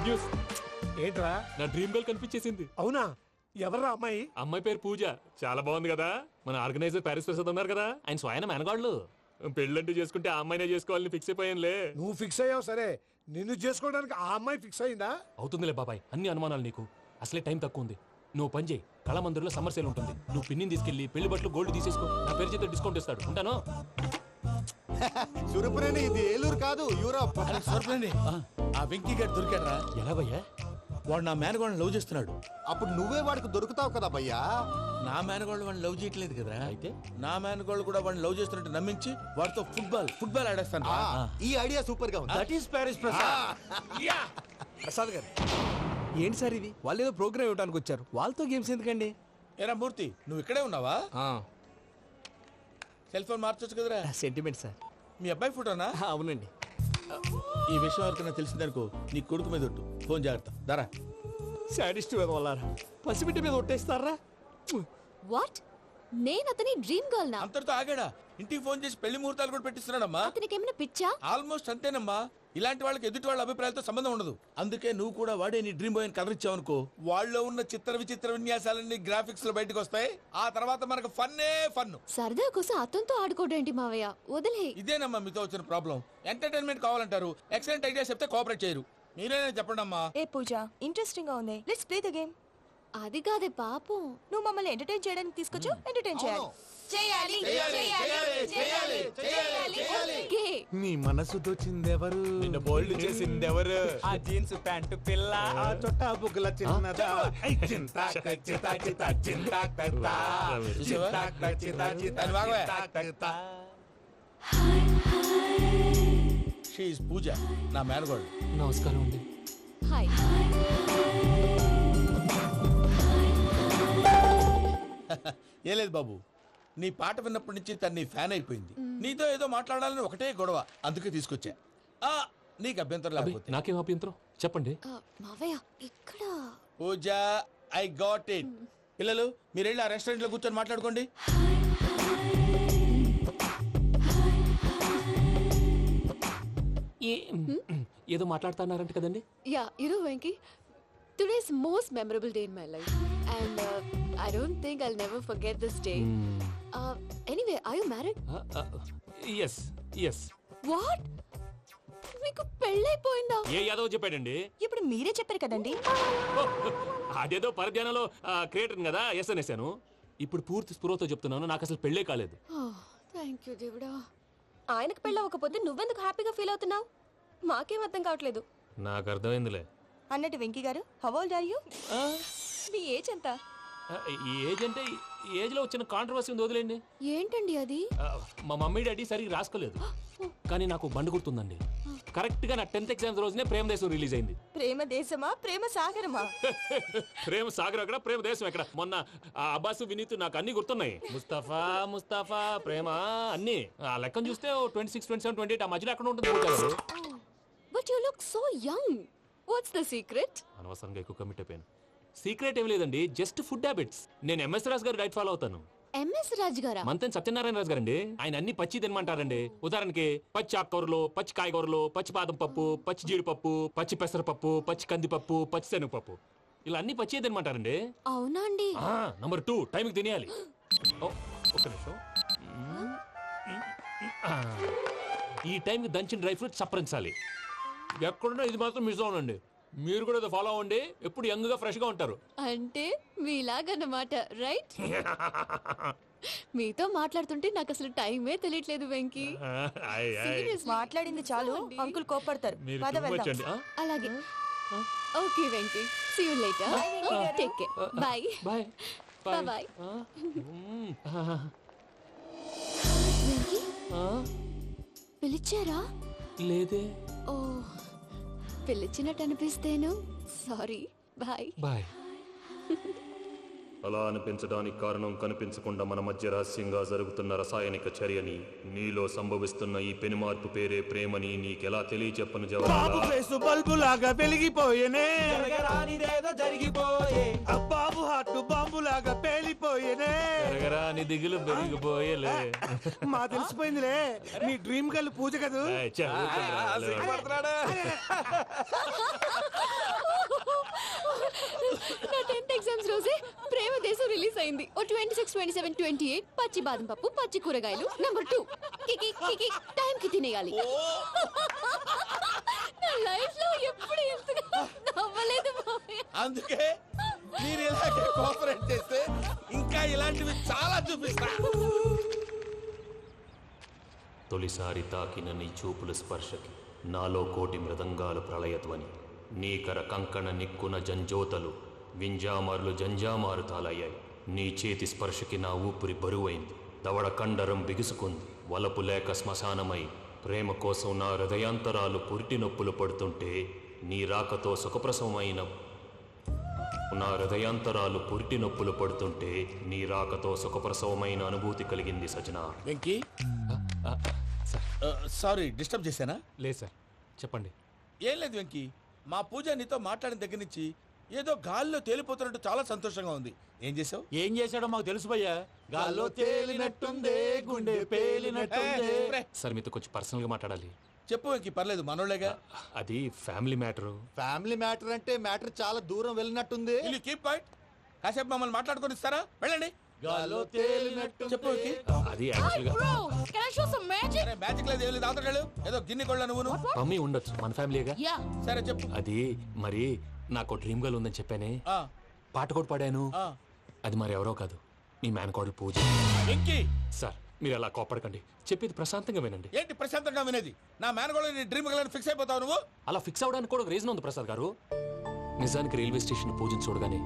Good news. ఏంట్రా? నా dream girl కనిపించేసింది. అవునా? ఎవరా అమ్మాయి? అమ్మాయి పేరు పూజ. చాలా బాగుంది కదా. మన ఆర్గనైజర్ ప్యారిస్ ప్రసాద్ ఉన్నారు కదా, ఆయన స్వయం మెనగాళ్ళు. పెళ్ళంటూ చేసుకుంటే ఆ అమ్మాయినే చేసుకోవాలని ఫిక్స్ అయిపోయానులే. నువ్వు ఫిక్స్ అయ్యావు సరే, నిన్ను చేసుకోవడానికి ఆ అమ్మాయి ఫిక్స్ అయిందా? అవుతుందిలే బాబాయ్, అన్ని అనుమానాలు నీకు. అసలే టైం తక్కువ ఉంది. నువ్వు పని చేయి, కళామందిర్లో సమ్మర్ సేల్ ఉంటుంది. నువ్వు పిన్నిని తీసుకెళ్లి పెళ్లి బట్టలు గోల్డ్ తీసేసుకో. నా పేరు చేత డిస్కౌంట్ ఇస్తాడు. ఉంటాను. సురపురేని ఇది ఏలూరు కాదు, యూరోప్. సురపురేని ఆ వెంకీ గారు దొరికాడరా? ఎలా భయ్యా? వాడు నా మేనగోళ్ళని లవ్ చేస్తున్నాడు. అప్పుడు నువ్వే వాడికి దొరుకుతావు కదా భయ్యా. నా మేనగోళ్ళు వాడిని లవ్ చేయట్లేదు కదా. అయితే నా మేనగోళ్ళు కూడా వాడిని లవ్ చేస్తున్నట్టు నమ్మించి వాడితో ఫుట్బాల్ ఆడేస్తాను. ఈ ఐడియా సూపర్ గా ఉంది. That is Paris Prasad. Prasad గారు ఏంటి సార్ ఇది? వాళ్ళు ఏదో ప్రోగ్రామ్ ఇవ్వడానికి వచ్చారు, వాళ్ళతో గేమ్స్ ఎందుకండి? ఏరా మూర్తి, నువ్వు ఇక్కడే ఉన్నావా? సెల్ ఫోన్ మార్చొచ్చు కదరా. Sentiment sir. మీ అబ్బాయి ఫోటోనా? అవునండి. ఈ విషయం ఎవరికైనా తెలిసిందనుకో నీ కొడుకు మీద ఒట్టు. ఫోన్ జాగ్రత్త. దారా. సాడిస్ట్ మీద వాళ్ళారా? పసిబిడ్డ మీద ఒట్టేస్తారా? వాట్? నేను అతని డ్రీమ్ గర్ల్ నా? అంతటితో ఆగాడా? ఇంటికి ఫోన్ చేసి పెళ్లి ముహూర్తాలు కూడా పెట్టిస్తున్నాడమ్మా. అతనికి ఏమైనా పిచ్చా? ఆల్మోస్ట్ అంతేనమ్మా. ఇలాంటి వాళ్ళకి ఎదుటి వాళ్ళ అభిప్రాయాలతో సంబంధం ఉండదు. అందుకే నువ్వు కూడా వాడే నీ డ్రీమ్ బాయ్ కవర్ ఇచ్చావనుకో, వాళ్ళలో ఉన్న చిత్ర విచిత్ర విన్యాసాలన్నీ గ్రాఫిక్స్ లో బయటకు వస్తాయి. ఆ తర్వాత మనకు ఫన్నే ఫన్. సరదా కోసం అతనితో ఆడుకోవడేంటి మావయ్య? వదిలే. ఇదేనమ్మా మీతో వచ్చిన ప్రాబ్లం. ఎంటర్టైన్మెంట్ కావాలంటారు, ఎక్సలెంట్ ఐడియా చెప్తే కోఆపరేట్ చేయరు. మీరేనా చెప్పండి అమ్మా. ఏ పూజ, ఇంట్రెస్టింగ్ గా ఉంది. Let's play the game. అది కాదే పాపం. నువ్వు మమ్మల్ని ఎంటర్టైన్ చేయడానికి తీసుకొచ్చు. ఎంటర్టైన్ చేయాలి. ఓకే. నీ మనసు దోచిందెవరు? నిన్న బోల్డ్ చేసింది ఎవరు? ఆ జీన్స్ ప్యాంటు పిల్ల, ఆ చొట్టా బుగ్గల చిన్నదా. చూసావా? దాని భాగమే. She is పూజ, నా మేనగోడు. నమస్కారం అండి. హాయ్. ఏ లేదు బాబు, నీ పాట విన్నప్పటి నుంచి తను నీ ఫ్యాన్ అయిపోయింది. నీతో ఏదో మాట్లాడాలని ఒకటే గొడవ, అందుకే తీసుకొచ్చా. నీకు అభ్యంతరం అబ్బే, లేకపోతే. నాకేం అభ్యంతరం చెప్పండి. మావయ్య ఇక్కడ. పూజ, ఐ గాట్ ఇట్. పిల్లలు మీరు వెళ్ళి ఆ రెస్టారెంట్ లో కూర్చొని మాట్లాడుకోండి. ఏదో మాట్లాడుతున్నారంట కదండి. Yeah, Venky, today's most memorable day in my life and I don't think I'll never forget this day. Anyway, are you married? yes yes. What? మీకు పెళ్ళైపోయిందా? ఏ యాదవ్ చెప్పాడండి? ఇప్పుడు మీరే చెప్పారు కదండి. అదేదో పరధ్యానంలో క్రియేటర్ కదా ఎస్ అనేసాను. ఇప్పుడు పూర్తి స్పృహతో చెప్తున్నాను, నాకు అసలు పెళ్ళే కాలేదు. థ్యాంక్ యూ దేవుడా. ఆయనకు పెళ్ళవకపోతే నువ్వెందుకు హ్యాపీగా ఫీల్ అవుతున్నావు? మాకేం అర్థం కావట్లేదు. నాకు అర్థమైందిలే. అన్నట్టు వెంకీ గారు, హౌ ఓల్డ్ ఆర్ యు? మీ ఏజ్ ఎంత? ఈ ఏజ్ అంటే ఏజ్ లో వచ్చిన కాంట్రవర్సీ ఉంది, వదిలేండి. ఏంటండి అది? మా మమ్మీ డాడీ సరిగ్గా రాసుకోలేదు, కానీ నాకు బండి గుర్తుందండి. కరెక్ట్ గా నా 10th ఎగ్జామ్స్ రోజునే ప్రేమ దేశం రిలీజ్ అయింది. ప్రేమ దేశమా, ప్రేమ సాగరమా? ప్రేమ సాగర్ ఎక్కడ, ప్రేమ దేశం ఎక్కడ? మొన్న అబ్బాసు వినీత్ నాకు అన్ని గుర్తున్నాయి. ముస్తఫా ప్రేమ అన్ని ఆ లెక్కను చూస్తే 26, 27, 28 ఆ మధ్యలో ఎక్కడ ఉంటుంది. But you look so young. What's the secret? అనవసరంగా ఎక్కువ కమిట్ అయిపోయాను. సీక్రెట్ ఏం లేదండి, జస్ట్ ఫుడ్ హ్యాబిట్స్. నేను ఎంఎస్ రాజు గారు డైట్ ఫాలో అవుతాను. ఎంఎస్ రాజ్ గారా? మంతెన్ సత్యనారాయణ రాజు గారండి. ఆయన అన్ని పచ్చి తినమంటారండి. ఉదాహరణకి పచ్చి ఆకుకూరలు, పచ్చి కాయగూరలు, పచ్చి బాదం పప్పు, పచ్చి జీడిపప్పు, పచ్చి పెసరపప్పు, పచ్చి కందిపప్పు, పచ్చి శనగపప్పు, ఇలా అన్ని పచ్చి తినమంటారండి. అవునా అండి? నంబర్ 2, టైంకి తినేయాలి. ఒక్క నిమిషం. ఈ టైంకి దంచిన డ్రై ఫ్రూట్స్ సప్పరించాలి. ఎక్కడున్నా ఇది మాత్రం మిస్ అవునండి. మీరు కూడా ఫాలో అవ్వండి, ఎప్పుడు యంగ్ గా ఫ్రెష్ గా ఉంటారు. అంటే మీలాగన్నమాట, రైట్? మీతో మాట్లాడుతుంటే నాకు అసలు టైమే తెలియట్లేదు వెంకీ. మాట్లాడింది చాలు, అంకుల్ కోపడతారు. పద వెళ్దాం. అలాగే. Okay Venky, see you later. Take care. Bye bye bye. Venky, పిలిచారా? లేదే. ఓ, పిలిచినట్టు అనిపిస్తేను సారీ. Bye bye. అలా అనిపించడానికి కారణం కనిపించకుండా మన మధ్య రహస్యంగా జరుగుతున్న రసాయనిక చర్యని, నీలో సంభవిస్తున్న ఈ పెనుమార్పు పేరే ప్రేమని నీకెలా తెలియచెప్పను జవాబు. బల్బు లాగా వెలిగిపోయేనే, బాబు హార్ట్ బాంబు లాగా పేలిపోయేనే. నీ దిగులు పెరిగిపోయేలే. మా తెలిసిపోయిందిలే, నీ డ్రీమ్ గర్ల్ పూజ కదా. రోజే ప్రేమ దేశం రిలీజ్ అయింది. ఓ 26, 27, 28 పచ్చి బాదం పప్పు, పచ్చి కూరగాయలు. నంబర్ 2 కికి కికి టైం కి తినేయాలి. నా లైఫ్ లో ఎప్పుడు ఇంతగా నవ్వలేదు మామయ్య. అందుకే మీరు ఇలాగే కోఆపరేట్ చేస్తే ఇంకా ఇలాంటివి చాలా చూపిస్తా. తొలిసారి తాకిన నీ చూపుల స్పర్శకి నాలో కోటి మృదంగాలు ప్రళయధ్వని. నీకర కంకణ నిక్కున జంజోతలు వింజామారులు జంజామారు తాలయ్యాయి. నీ చేతి స్పర్శకి నా ఊపిరి బరువైంది. దవడ కండరం బిగుసుకుంది. వలపు లేక శ్మశానమై ప్రేమ కోసం నా హృదయాంతరాలు పురిటి నొప్పులు పడుతుంటే నీ రాకతో సుఖప్రసవమైన నా హృదయాంతరాలు పురిటి నొప్పులు పడుతుంటే నీ రాకతో సుఖప్రసవమైన అనుభూతి కలిగింది సజనా. వెంకీ సారీ డిస్టర్బ్ చేశానా? లేదు సార్, చెప్పండి. ఏం లేదు వెంకీ, మా పూజ నీతో మాట్లాడిన దగ్గర నుంచి ఏదో గాల్లో తేలిపోతున్నట్టు చాలా సంతోషంగా ఉంది. ఏం చేసావు? ఏం చేశాడో మాకు తెలుసు భయ్యా. గాల్లో తేలినట్టుందే, గుండె పేలినట్టుందే. సార్ మీతో కొంచెం పర్సనల్గా మాట్లాడాలి. చెప్పు వెంకీ, పర్లేదు మనోళ్ళేగా. అది ఫ్యామిలీ మ్యాటరు. ఫ్యామిలీ మ్యాటర్ అంటే మ్యాటర్ చాలా దూరం వెళ్ళినట్టుంది. Keep point. కాసేపు మమ్మల్ని మాట్లాడుకొని ఇస్తారా? వెళ్ళండి. గాల్లో తేలినట్టు చెప్పు వెంకీ. అది యాక్చువల్గా Bro, can I show some magic? అరే మ్యాజిక్ లేదు, ఏం లేదు, ఆతడాలు ఏదో గిన్నె కొళ్ళ నువ్వు. మమ్మీ ఉండొచ్చు, మన ఫ్యామిలీగా. Yeah. సరే చెప్పు. అది మరి నాకు డ్రీమ్ గర్ల్ ఉందని చెప్పానే, ఆ, పాట కూడా పాడాను. ఆ. అది మరి ఎవరో కాదు, మీ మేనకోడలు పూజ. వెంకీ సార్ మీరు అలా కోపడకండి, చెప్పేది ప్రశాంతంగా వినండి. ఏంటి ప్రశాంతంగా వినేది? నా మేనగోళ్ళ నీ డ్రీమ్ గలని ఫిక్స్ అయిపోతావు నువ్వు. అలా ఫిక్స్ అవడానికి కూడా ఒక రీజన్ ఉంది ప్రసాద్ గారు. నిజానికి రైల్వే స్టేషన్ పూజను చూడగానే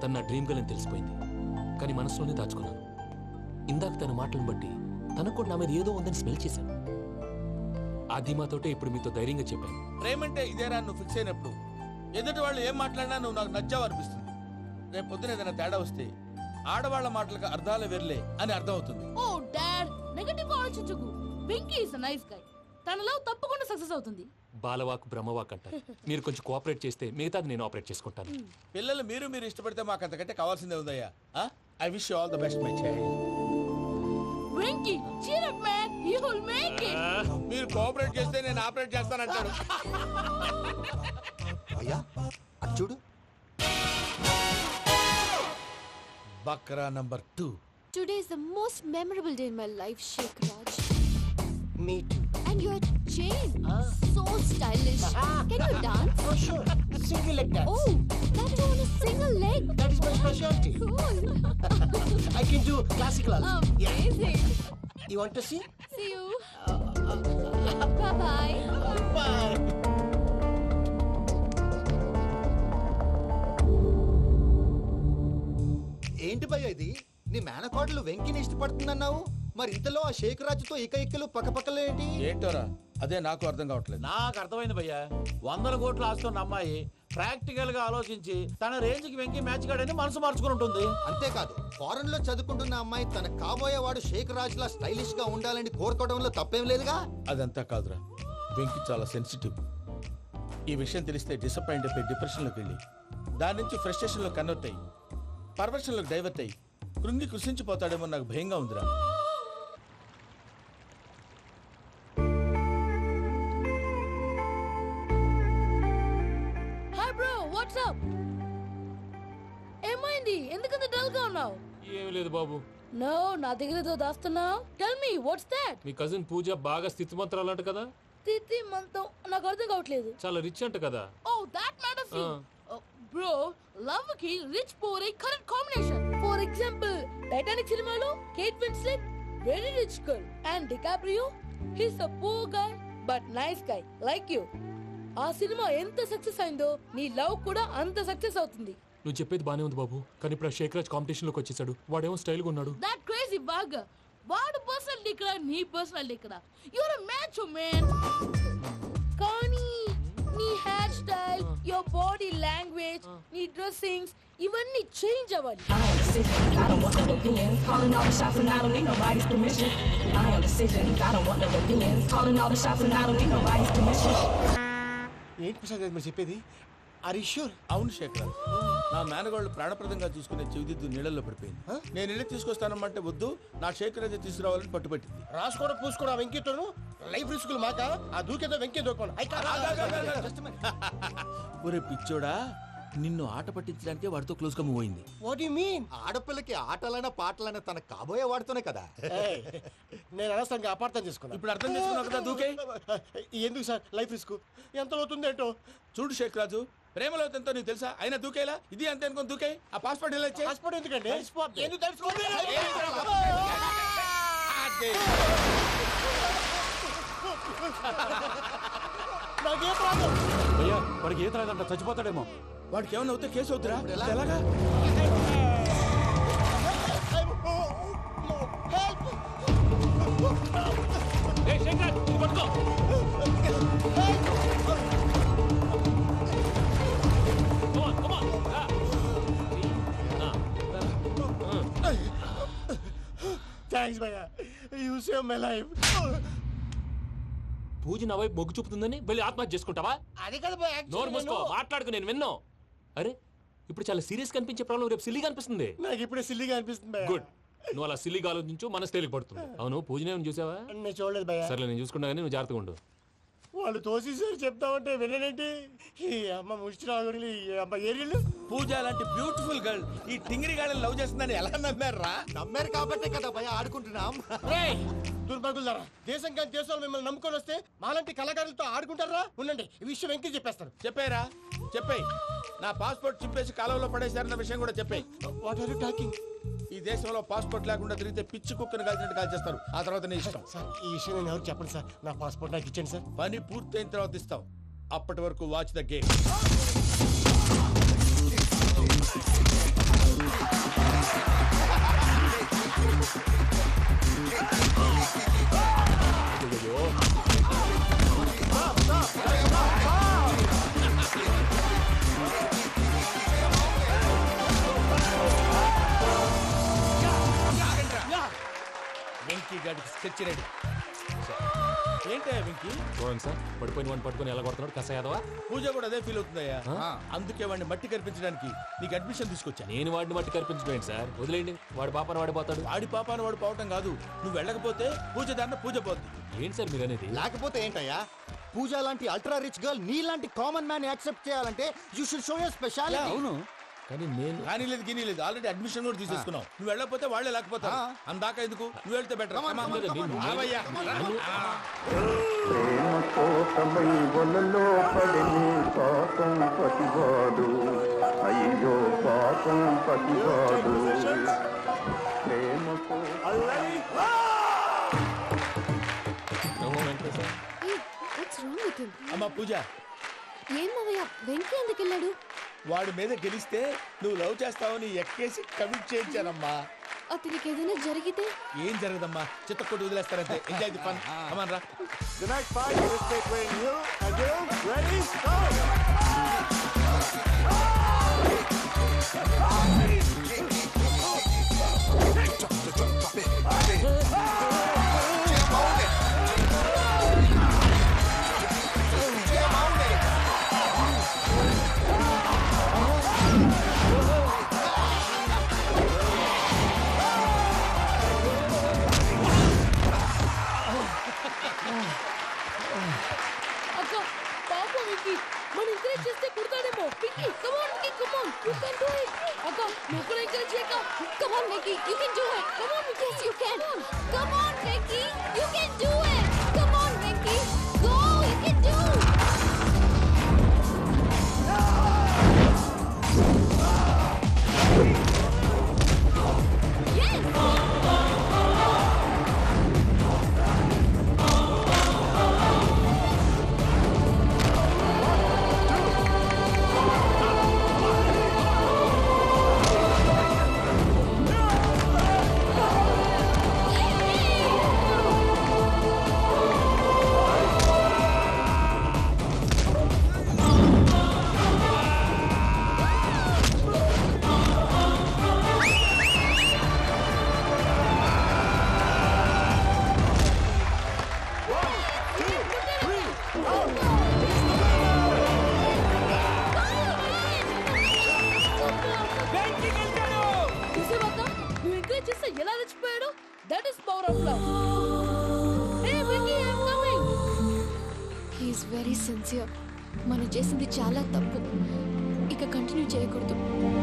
తన నా డ్రీమ్ గర్ల్ అని తెలిసిపోయింది. కానీ మనసులోనే దాచుకున్నాను. ఇందాక తన మాటలను బట్టి తనకు కూడా నా మీద ఏదో ఉందని స్మెల్ చేశాను. ఆ ధీమాతోటే ఇప్పుడు మీతో ధైర్యంగా చెప్పాను. ప్రేమంటే ఇదేరా నువ్వు ఫిక్స్ అయినప్పుడు ఎదుటి వాళ్ళు ఏం మాట్లాడినా నువ్వు నాకు నచ్చావు అనిపిస్తుంది. రేపు పొద్దున ఏదైనా తేడా వస్తే ఆడవాళ్ల మాటలకు అర్థాలే వెర్లే అని అర్థం అవుతుంది. Oh, Dad, నెగటివ్ ఆలోచించకు. Venky is a nice guy. తన లవ్ తప్పకుండా సక్సెస్ అవుతుంది. బాలవాక్ బ్రహ్మవాక్ అంటారు. మీరు కొంచెం కోఆపరేట్ చేస్తే మిగతాది నేను ఆపరేట్ చేసుకుంటాను. పిల్లలు మీరు ఇష్టపడితే మాకు అంతకంటే కావాల్సిందే ఉందయ్యా. I wish you all the best my child. Venky, cheer up man, you will make it. మీరు కోఆపరేట్ చేస్తే నేను ఆపరేట్ చేస్తానంటాడు. అయ్యా అటు చూడు. Bakra number 2. Today is the most memorable day in my life, Sheikh Raj. Me too. And your chain, so stylish. Can you dance? Oh, sure. Single leg dance. Oh, that is on a single leg. That is my specialty. Cool. I can do classical also. Amazing. You want to see? See you. Bye-bye. Bye. ఏంటి భయ్య ఇది? నీ మేనకోడలు వెంకిని ఇష్టపడుతుందన్నావు, మరి ఇంతలో ఆ షేక్ రాజుతో ఇకలు పక్కపక్కలు ఏంటి? ఏంటోరా అదే నాకు అర్థం కావట్లేదు. నాకు అర్థమైంది భయ్యా. 100 కోట్లు ఆస్తున్న అమ్మాయి ప్రాక్టికల్ గా ఆలోచించి తన రేంజ్ కి వెంకి మ్యాచ్ కాడని మనసు మార్చుకుని ఉంటుంది. అంతేకాదు, ఫారెన్ లో చదువుకుంటున్న అమ్మాయి తన కాబోయేవాడు షేక్ రాజ్ లా స్టైలిష్ గా ఉండాలని కోరుకోవడంలో తప్పేం లేదుగా. అదంతా కాదురా, వెంకి చాలా సెన్సిటివ్. ఈ విషయం తెలిస్తే డిసప్పాయింట్ అయిపోయి డిప్రెషన్లోకి వెళ్ళి దాని నుంచి ఫ్రస్ట్రేషన్లో కన్వర్ట్ అయ్యి పర్వర్షన్లోకి డైవర్ట్ అయ్యి కృంగి కృషించిపోతాడేమో నాకు భయంగా ఉందిరా. Hi bro, what's up? ఏమైంది? ఎందుకంత డల్ గా ఉన్నావు? ఏమీ లేదు బాబు. No, నా దగ్గర ఏదో దాస్తున్నావు. Tell me, what's that? మీ కజిన్ పూజ బాగా స్థితిమంతరాలు అంట కదా. తిత్తి మంతం నాకు అర్థం కావట్లేదు. చాలా రిచ్ అంట కదా. Oh, that matter thing. Bro, love కి rich poor correct combination. For example, Titanic సినిమాలో Kate Winslet very rich girl and DiCaprio he's a poor guy but nice guy like you. ఆ సినిమా ఎంత సక్సెస్ అయిందో నీ love కూడా అంత success అవుతుంది. నువ్వు చెప్పేది బానే ఉంది బాబు, కానీ ఇప్పుడు షేక్ రాజ్ కాంపిటీషన్ లోకి వచ్చేసాడు. వాడేమో స్టైల్ గా ఉన్నాడు. That crazy bag. వాడు పర్సనల్ ఇక్కడ, నీ పర్సనల్ ఇక్కడ. You are a match man. కానీ నీ hair style, your body language, నీ డ్రెస్సింగ్స్ ఇవన్నీ చేంజ్ అవ్వాలి. I am decision. I don't want no opinions. Calling all the shots and I don't need nobody's permission. I am decision. I don't want no opinions. Calling all the shots and I don't need nobody's permission. ఏంటి ప్రసాద్ గారు మీరు చెప్పేది? Are you sure? అవును శేఖర్, నా మేనగోళ్ళు ప్రాణప్రదంగా చూసుకునే చెవిదిద్దు నీళ్ళల్లో పడిపోయింది. నేను ఇల్లు తీసుకొస్తానమ్మంటే వద్దు, నా శేఖర్ అయితే తీసుకురావాలని పట్టుబట్టింది. రాసుకోవడం పూసుకోవడం వెంకీతోను లైఫ్ రిస్కులు మాక. ఆ దూకేదో వెంకీ దూకోను. ఒరే పిచ్చోడా, నిన్ను ఆట పట్టించడానికి వాడితో క్లోజ్ గా మూవ్ అయింది. What you mean? ఆడపిల్లకి ఆటలైనా పాటలైనా తన కాబోయే వాడుతూనే కదా. నేను అనవసరంగా అపార్థం చేసుకున్నా. ఇప్పుడు అర్థం చేసుకున్నావు కదా, దూకే. ఎందుకు సార్ లైఫ్ రిస్క్ ఎంత అవుతుంది ఏంటో. చూడు షేక్ రాజు, ప్రేమలో ఎంతో నీకు తెలుసా? అయినా దూకేలా ఇది అంతే అనుకుని దూకే. ఆ పాస్పోర్ట్ ఎలా ఇచ్చే? పాస్పోర్ట్ ఎందుకండి? ఎందుకు తెలుసుకోండి? నాకేం ప్రాబ్లం? భయ్యా వాడికి ఈత రాదంట, చచ్చిపోతాడేమో. వాడికి ఏమన్నా అవుతే కేసు అవుతురా? ఎలాగా? థ్యాంక్స్ భయ్యా, యు సేవ్ మై లైఫ్. పూజ నా వైపు మొగ్గు చూపుతుందని వెళ్ళి ఆత్మహత్య చేసుకుంటావా? అది కదా భయ్యా, నోరు మూసుకో, మాట్లాడుకు, నేను విన్నాను. అరే ఇప్పుడు చాలా సీరియస్ కనిపించే ప్రాబ్లం రేపు సిల్లీగా అనిపిస్తుంది. నాకు ఇప్పుడే సిల్లీగా అనిపిస్తుంది భయ్యా. గుడ్, నువ్వు అలా సిల్లీగా ఆలోచించు, మనసు తేలిక పడుతుంది. అవును పూజనే చూసావా? నేను చూడలేదు భయ్యా. సర్లే నేను చూసుకున్నా కానీ నువ్వు జాగ్రత్తగా ఉండు. వాళ్ళు తోసేసారు చెప్తామంటే విననేంటి? ఈ అమ్మ ముష్టి ఈ అమ్మ ఏరియలు. పూజ లాంటి బ్యూటిఫుల్ గర్ల్ ఈ టింగిరి గాడిని లవ్ చేస్తుందని ఎలా నమ్మారా? నమ్మారు కాబట్టే కదా భయ ఆడుకుంటున్నాం. దుర్భగులారా, దేశం కానీ దేశాలు మిమ్మల్ని నమ్ముకొని వస్తే మాలాంటి కళాకారులతో ఆడుకుంటారా? ఉండండి, ఈ విషయం వెంకీ చెప్పేస్తాను. చెప్పారా? చెప్పేయ్. నా పాస్పోర్ట్ చింపేసి కాలంలో పడేశారన్న విషయం కూడా చెప్పేయ్. What are you talking? ఈ దేశంలో పాస్పోర్ట్ లేకుండా తిరిగితే పిచ్చి కుక్కను కాల్చినట్టు కాల్చేస్తారు. ఆ తర్వాత నీ ఇష్టం. సార్ ఈ విషయం నేను ఎవరు చెప్పండి సార్. నా పాస్పోర్ట్ నాకు ఇచ్చేయండి సార్. పని పూర్తయిన తర్వాత ఇస్తాం. అప్పటి వరకు వాచ్ ద గేమ్. వెంకీ గాడికి స్కెచ్ రెడీ. ఏంటయ్యా వెంకీ? చూడండి సార్, పడిపోయిన వాడిని పట్టుకొని ఎలా కొడుతున్నాడు కసయాదవా. పూజ కూడా అదే ఫీల్ అవుతుందయ్యా. అందుకే వాడిని మట్టి కనిపించడానికి నీకు అడ్మిషన్ తీసుకొచ్చా. నేను వాడిని మట్టి కనిపించడం సార్, వదిలేయండి. వాడి పాపన వాడిపోతాడు. వాడి పాపాను వాడు పోవటం కాదు, నువ్వు వెళ్ళకపోతే పూజ దాన్న పూజ పోద్ది. ఏంటి సార్ మీరు అనేది? లేకపోతే ఏంటయ్యా, పూజ లాంటి అల్ట్రా రిచ్ గర్ల్ నీ లాంటి కామన్ మ్యాన్ యాక్సెప్ట్ చేయాలంటే you should show your speciality. అవును, కానీ నేను కానీ లేదు గిని లేదు, ఆల్రెడీ అడ్మిషన్ కూడా తీసేసుకున్నావు. నువ్వు వెళ్ళకపోతే వాళ్ళే లేకపోతే అందాక ఎందుకు? నువ్వు వెళ్తే బెటర్. ప్రేమ కోసమై వలలో పడిని పాపం పతివాడు, అయ్యో పాపం పతివాడు. ప్రేమ అమ్మా పూజ, ఏం మావయ్య, వెంకీ ఎందుకు వెళ్ళాడు? వాడి మీద గెలిస్తే నువ్వు లవ్ చేస్తావని ఎక్కేసి కమిట్ చేయించానమ్మా. అతనికి ఏదైనా జరిగితే? ఏం జరగదమ్మా, చిత్త కొట్టి వదిలేస్తారంటే. Enjoy the fun. కమాన్ రా. The next fight is between you and you. Ready? Go! అక్క పాప విక్కీ, మన ఎంకరేజ్ చేస్తే కుడతాడేమో. Vicky come on Vicky, come on, you can do it. అక్క నువ్వు కూడా ఎంకరేజ్ చేయక. Come on Vicky, you can do it. Come on, yes you can. Come on Vicky, you can do it. Come on Vicky, go, you can do. Yes. చూసావా, నువ్వు encourage చేస్తే ఎలా రెచ్చిపోయాడు. That is power of love. Hey Vicky, I am coming. He is very sincere. మనం చేసింది చాలా తప్పు. ఇక కంటిన్యూ చేయకూడదు.